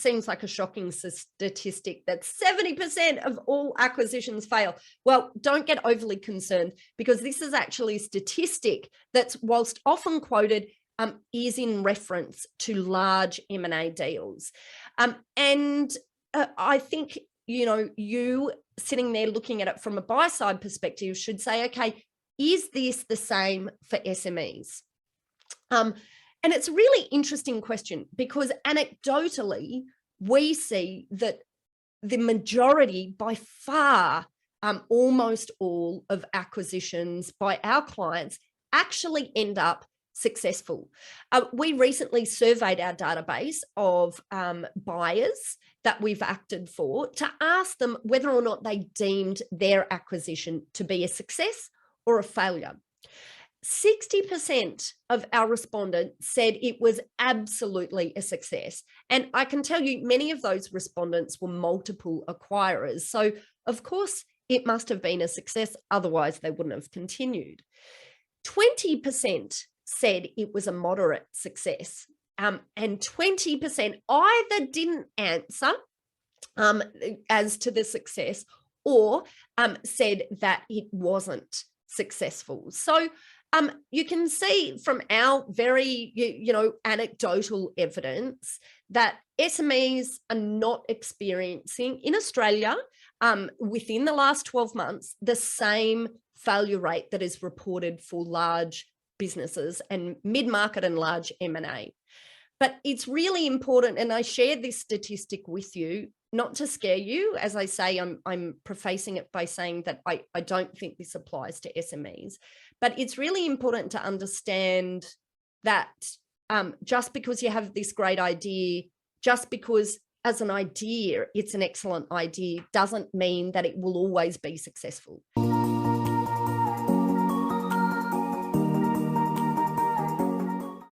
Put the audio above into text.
seems like a shocking statistic that 70% of all acquisitions fail. Well, don't get overly concerned, because this is actually a statistic that's, whilst often quoted, is in reference to large M&A deals. I think, you sitting there looking at it from a buy side perspective should say, okay, is this the same for SMEs? And it's a really interesting question, because anecdotally, we see that the majority, by far, almost all of acquisitions by our clients actually end up successful. We recently surveyed our database of buyers that we've acted for to ask them whether or not they deemed their acquisition to be a success or a failure. 60% of our respondents said it was absolutely a success. And I can tell you many of those respondents were multiple acquirers. So, of course, it must have been a success. Otherwise, they wouldn't have continued. 20% said it was a moderate success. And 20% either didn't answer as to the success, or said that it wasn't successful. So you can see from our very, anecdotal evidence that SMEs are not experiencing in Australia within the last 12 months the same failure rate that is reported for large businesses and mid-market and large M&A. But it's really important, and I share this statistic with you, not to scare you. As I say, I'm prefacing it by saying that I don't think this applies to SMEs, but it's really important to understand that just because you have this great idea, just because as an idea it's an excellent idea, doesn't mean that it will always be successful.